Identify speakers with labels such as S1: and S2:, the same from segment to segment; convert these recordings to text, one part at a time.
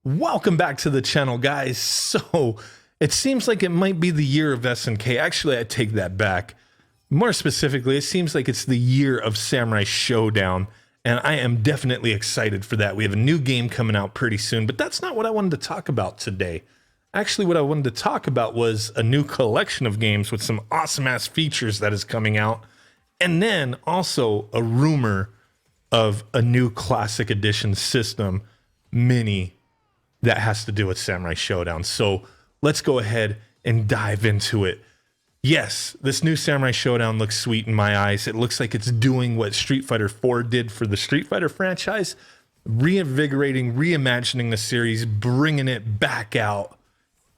S1: Welcome back to the channel, guys. So it seems like it might be the year of SNK. Actually, I take that back. More specifically, it seems like it's the year of Samurai Shodown, and I am definitely excited for that. We have a new game coming out pretty soon, but that's not what I wanted to talk about today. Actually, what I wanted to talk about was a new collection of games with some awesome-ass features that is coming out, and then also a rumor of a new Classic Edition system, Mini, that has to do with Samurai Shodown. So let's go ahead and dive into it. Yes, this new Samurai Shodown looks sweet in my eyes. It looks like it's doing what Street Fighter 4 did for the Street Fighter franchise, reinvigorating, reimagining the series, bringing it back out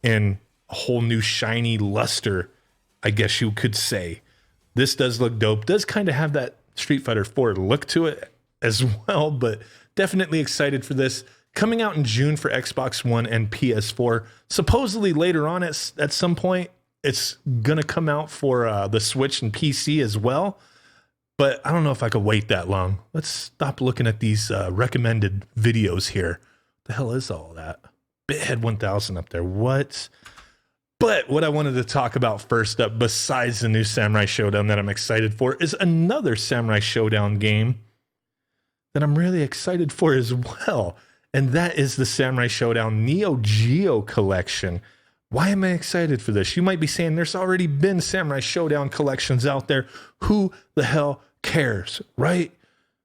S1: in a whole new shiny luster, I guess you could say. This does look dope. Does kind of have that Street Fighter 4 look to it as well, but definitely excited for this. Coming out in June for Xbox One and PS4. Supposedly later on at some point, it's going to come out for the Switch and PC as well. But I don't know if I could wait that long. Let's stop looking at these recommended videos here. The hell is all that? Bithead 1000 up there. What? But what I wanted to talk about first up, besides the new Samurai Shodown that I'm excited for, is another Samurai Shodown game that I'm really excited for as well. And that is the Samurai Shodown Neo Geo collection. Why am I excited for this? You might be saying there's already been Samurai Shodown collections out there. Who the hell cares, right?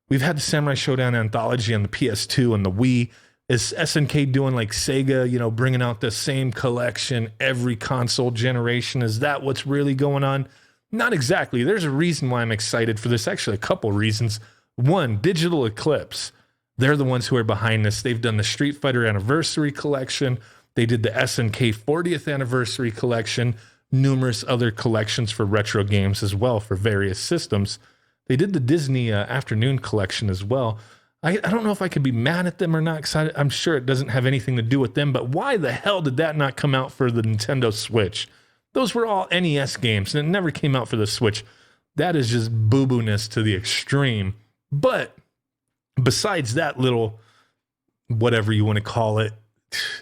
S1: We've had the Samurai Shodown anthology on the PS2 and the Wii. Is SNK doing like Sega, you know, bringing out the same collection every console generation? Is that what's really going on? Not exactly. There's a reason why I'm excited for this. Actually, a couple reasons. One, Digital Eclipse. They're the ones who are behind this. They've done the Street Fighter Anniversary Collection. They did the SNK 40th Anniversary Collection, numerous other collections for retro games as well for various systems. They did the Disney Afternoon Collection as well. I don't know if I could be mad at them or not, because I'm sure it doesn't have anything to do with them, but why the hell did that not come out for the Nintendo Switch? Those were all NES games, and it never came out for the Switch. That is just boo-boo-ness to the extreme. But besides that little, whatever you want to call it,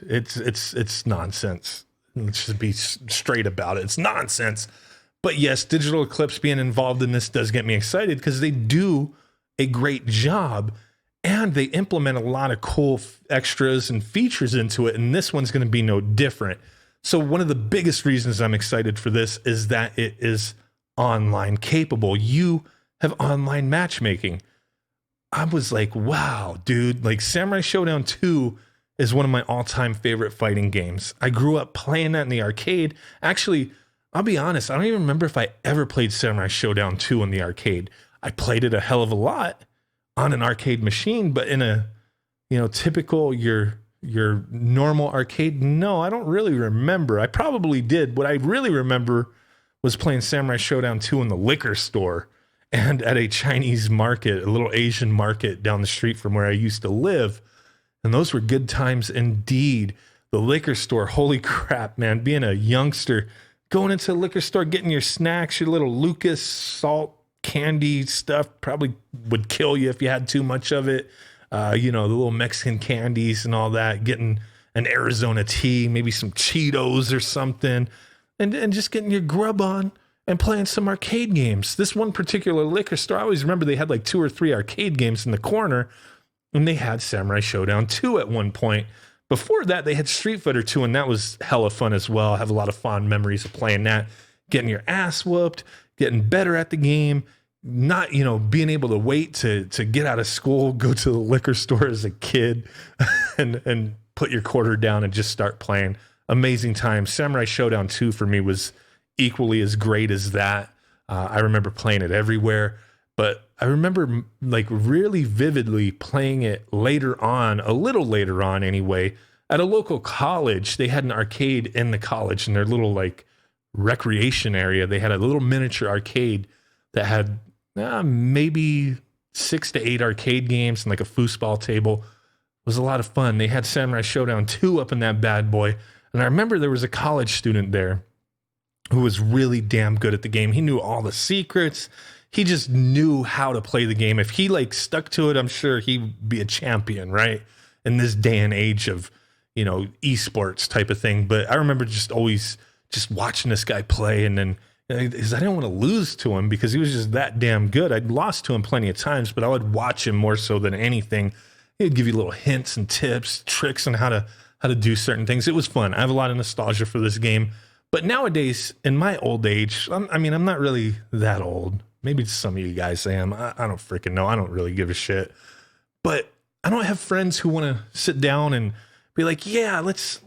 S1: it's nonsense. Let's just be straight about it. It's nonsense. But yes, Digital Eclipse being involved in this does get me excited because they do a great job and they implement a lot of cool extras and features into it. And this one's going to be no different. So one of the biggest reasons I'm excited for this is that it is online capable. You have online matchmaking. I was like, wow, dude, like Samurai Shodown 2 is one of my all-time favorite fighting games. I grew up playing that in the arcade. Actually, I'll be honest, I don't even remember if I ever played Samurai Shodown 2 in the arcade. I played it a hell of a lot on an arcade machine, but in a, you know, typical your normal arcade, no, I don't really remember. I probably did. What I really remember was playing Samurai Shodown 2 in the liquor store and at a Chinese market, a little Asian market down the street from where I used to live. And those were good times indeed. The liquor store, holy crap, man. Being a youngster, going into a liquor store, getting your snacks, your little Lucas salt candy stuff probably would kill you if you had too much of it. You know, the little Mexican candies and all that, getting an Arizona tea, maybe some Cheetos or something, and just getting your grub on and playing some arcade games. This one particular liquor store, I always remember they had like 2 or 3 arcade games in the corner, and they had Samurai Shodown 2 at one point. Before that, they had Street Fighter 2, and that was hella fun as well. I have a lot of fond memories of playing that, getting your ass whooped, getting better at the game, not, you know, being able to wait to get out of school, go to the liquor store as a kid, and put your quarter down and just start playing. Amazing time. Samurai Shodown 2 for me was equally as great as that. I remember playing it everywhere, but I remember like really vividly playing it later on, a little later on anyway, at a local college. They had an arcade in the college in their little like recreation area. They had a little miniature arcade that had maybe 6 to 8 arcade games and like a foosball table. It was a lot of fun. They had Samurai Shodown 2 up in that bad boy. And I remember there was a college student there who was really damn good at the game. He knew all the secrets. He just knew how to play the game. If he like stuck to it, I'm sure he'd be a champion, right? In this day and age of, esports type of thing. But I remember just always just watching this guy play, and then because I didn't want to lose to him because he was just that damn good. I'd lost to him plenty of times, but I would watch him more so than anything. He'd give you little hints and tips, tricks on how to do certain things. It was fun. I have a lot of nostalgia for this game. But nowadays, in my old age, I'm not really that old. Maybe some of you guys I am. I don't freaking know. I don't really give a shit. But I don't have friends who want to sit down and be like, yeah, let's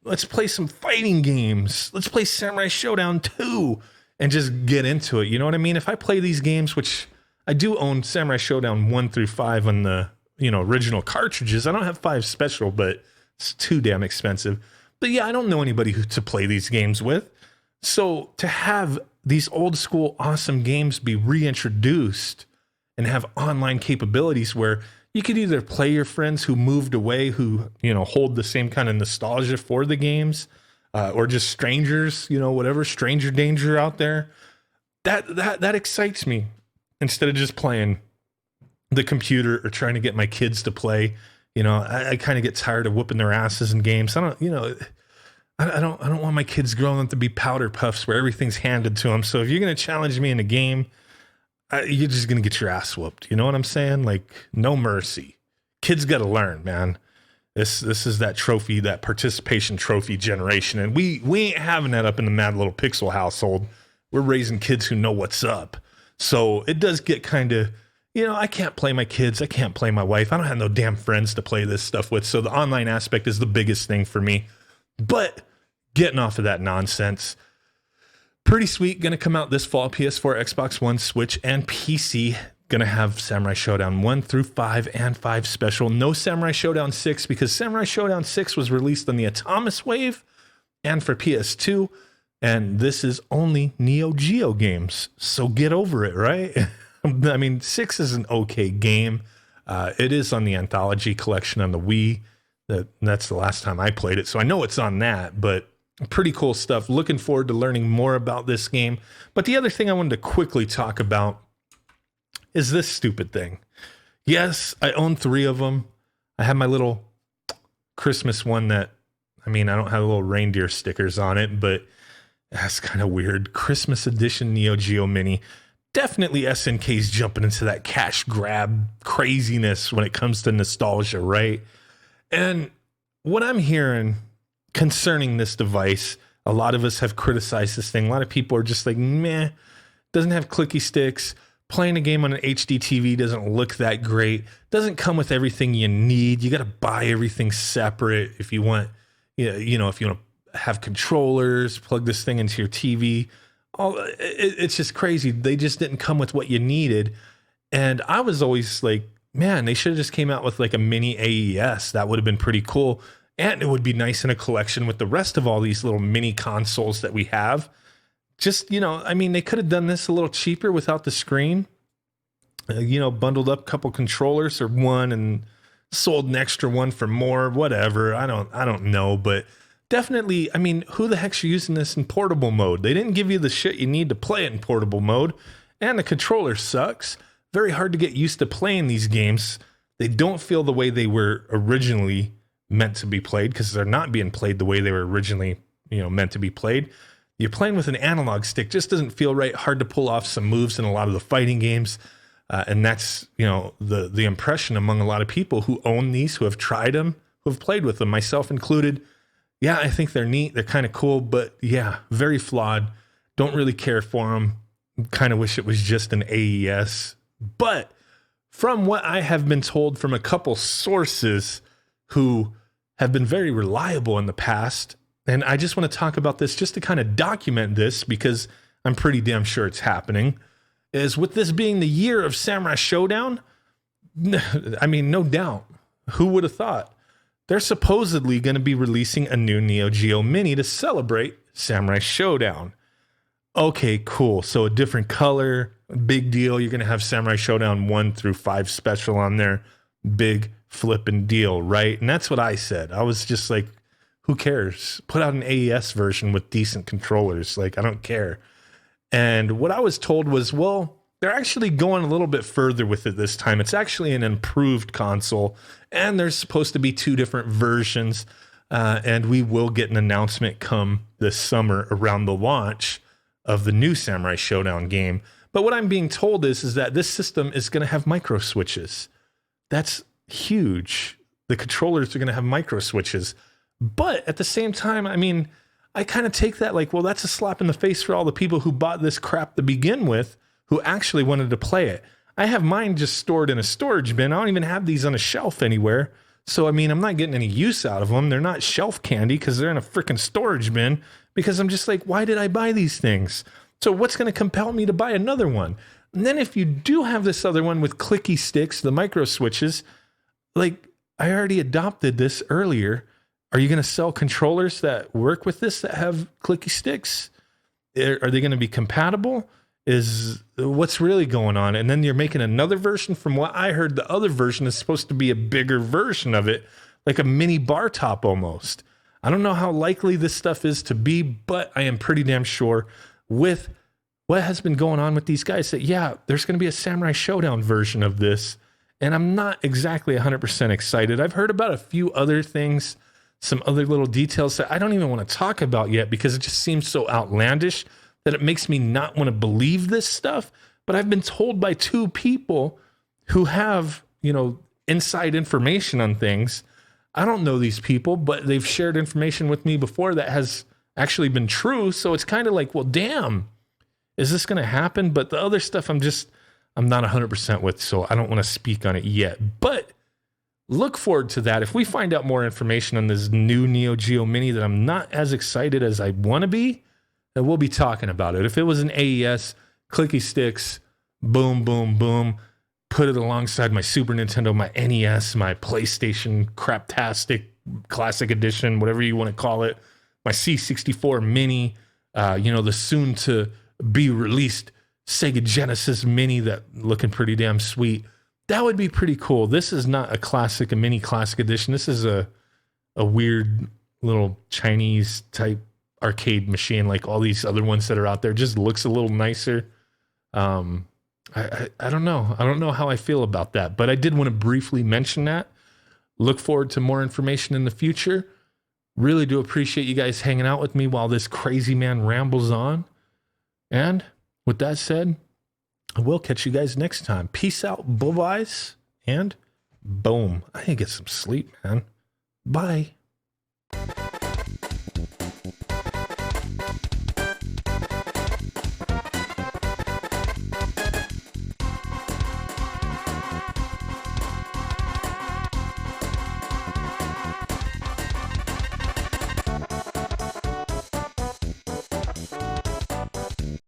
S1: play some fighting games. Let's play Samurai Shodown 2 and just get into it. You know what I mean? If I play these games, which I do own Samurai Shodown 1 through 5 on the, original cartridges. I don't have 5 special, but it's too damn expensive. But yeah, I don't know anybody to play these games with. So to have these old school awesome games be reintroduced and have online capabilities where you could either play your friends who moved away, who, hold the same kind of nostalgia for the games, or just strangers, whatever, stranger danger out there. That excites me instead of just playing the computer or trying to get my kids to play. I kind of get tired of whooping their asses in games. I don't want my kids growing up to be powder puffs where everything's handed to them. So if you're going to challenge me in a game, you're just going to get your ass whooped. You know what I'm saying? Like, no mercy. Kids got to learn, man. This is that trophy, that participation trophy generation. And we ain't having that up in the Madlittlepixel household. We're raising kids who know what's up. So it does get kind of, I can't play my kids. I can't play my wife. I don't have no damn friends to play this stuff with. So the online aspect is the biggest thing for me. But getting off of that nonsense, pretty sweet. Going to come out this fall, PS4, Xbox One, Switch, and PC. Going to have Samurai Shodown 1 through 5 and 5 special. No Samurai Shodown 6 because Samurai Shodown 6 was released on the Atomic Wave and for PS2. And this is only Neo Geo games. So get over it, right? 6 is an okay game. It is on the Anthology collection on the Wii. That's the last time I played it. So I know it's on that, but pretty cool stuff. Looking forward to learning more about this game. But the other thing I wanted to quickly talk about is this stupid thing. Yes, I own 3 of them. I have my little Christmas one that, I don't have little reindeer stickers on it, but that's kind of weird. Christmas edition Neo Geo Mini. Definitely SNK's jumping into that cash grab craziness when it comes to nostalgia, right? And what I'm hearing concerning this device, a lot of us have criticized this thing. A lot of people are just like, meh, doesn't have clicky sticks. Playing a game on an HD TV doesn't look that great. Doesn't come with everything you need. You got to buy everything separate if you want, if you want to have controllers, plug this thing into your TV. It's just crazy. They just didn't come with what you needed. And I was always like, man, they should have just came out with like a mini AES. That would have been pretty cool. And it would be nice in a collection with the rest of all these little mini consoles that we have. Just, they could have done this a little cheaper without the screen. Bundled up a couple controllers or one and sold an extra one for more, whatever. I don't know, but definitely, who the heck's using this in portable mode? They didn't give you the shit you need to play it in portable mode. And the controller sucks. Very hard to get used to playing these games. They don't feel the way they were originally meant to be played because they're not being played the way they were originally, meant to be played. You're playing with an analog stick, just doesn't feel right. Hard to pull off some moves in a lot of the fighting games. And that's, the impression among a lot of people who own these, who have tried them, who have played with them, myself included. Yeah, I think they're neat. They're kind of cool, but yeah, very flawed. Don't really care for them. Kind of wish it was just an AES. But from what I have been told from a couple sources who have been very reliable in the past, and I just want to talk about this just to kind of document this because I'm pretty damn sure it's happening, is with this being the year of Samurai Shodown, no doubt. Who would have thought? They're supposedly going to be releasing a new Neo Geo Mini to celebrate Samurai Shodown. Okay, cool. So a different color, big deal. You're going to have Samurai Shodown 1 through 5 special on there. Big flipping deal, right? And that's what I said. I was just like, who cares? Put out an AES version with decent controllers. Like, I don't care. And what I was told was, well, they're actually going a little bit further with it this time. It's actually an improved console, and there's supposed to be 2 different versions. And we will get an announcement come this summer around the launch of the new Samurai Shodown game. But what I'm being told is that this system is going to have micro switches. That's huge. The controllers are going to have micro switches. But at the same time, I mean, I kind of take that like, well, that's a slap in the face for all the people who bought this crap to begin with, who actually wanted to play it. I have mine just stored in a storage bin. I don't even have these on a shelf anywhere. So, I mean, I'm not getting any use out of them. They're not shelf candy because they're in a freaking storage bin, because I'm just like, why did I buy these things? So what's going to compel me to buy another one? And then if you do have this other one with clicky sticks, the micro switches, like I already adopted this earlier. Are you going to sell controllers that work with this that have clicky sticks? Are they going to be compatible? Is what's really going on? And then you're making another version. From what I heard, the other version is supposed to be a bigger version of it, like a mini bar top almost. I don't know how likely this stuff is to be, but I am pretty damn sure with what has been going on with these guys that, yeah, there's going to be a Samurai Shodown version of this. And I'm not exactly 100% excited. I've heard about a few other things, some other little details that I don't even want to talk about yet because it just seems so outlandish that it makes me not want to believe this stuff. But I've been told by two people who have, you know, inside information on things. I don't know these people, but they've shared information with me before that has actually been true. So it's kind of like, well, damn, is this going to happen? But the other stuff I'm not 100% with, so I don't want to speak on it yet. But look forward to that. If we find out more information on this new Neo Geo Mini that I'm not as excited as I want to be, then we'll be talking about it. If it was an AES, clicky sticks, boom, boom, boom, put it alongside my Super Nintendo, my NES, my PlayStation craptastic classic edition, whatever you want to call it, my C64 Mini, the soon to be released Sega Genesis Mini that looking pretty damn sweet. That would be pretty cool. This is not a mini classic edition. This is a weird little Chinese type arcade machine like all these other ones that are out there. Just looks a little nicer. I don't know. I don't know how I feel about that, but I did want to briefly mention that. Look forward to more information in the future. Really do appreciate you guys hanging out with me while this crazy man rambles on. And with that said, I will catch you guys next time. Peace out, bye-byes, and boom. I need to get some sleep, man. Bye.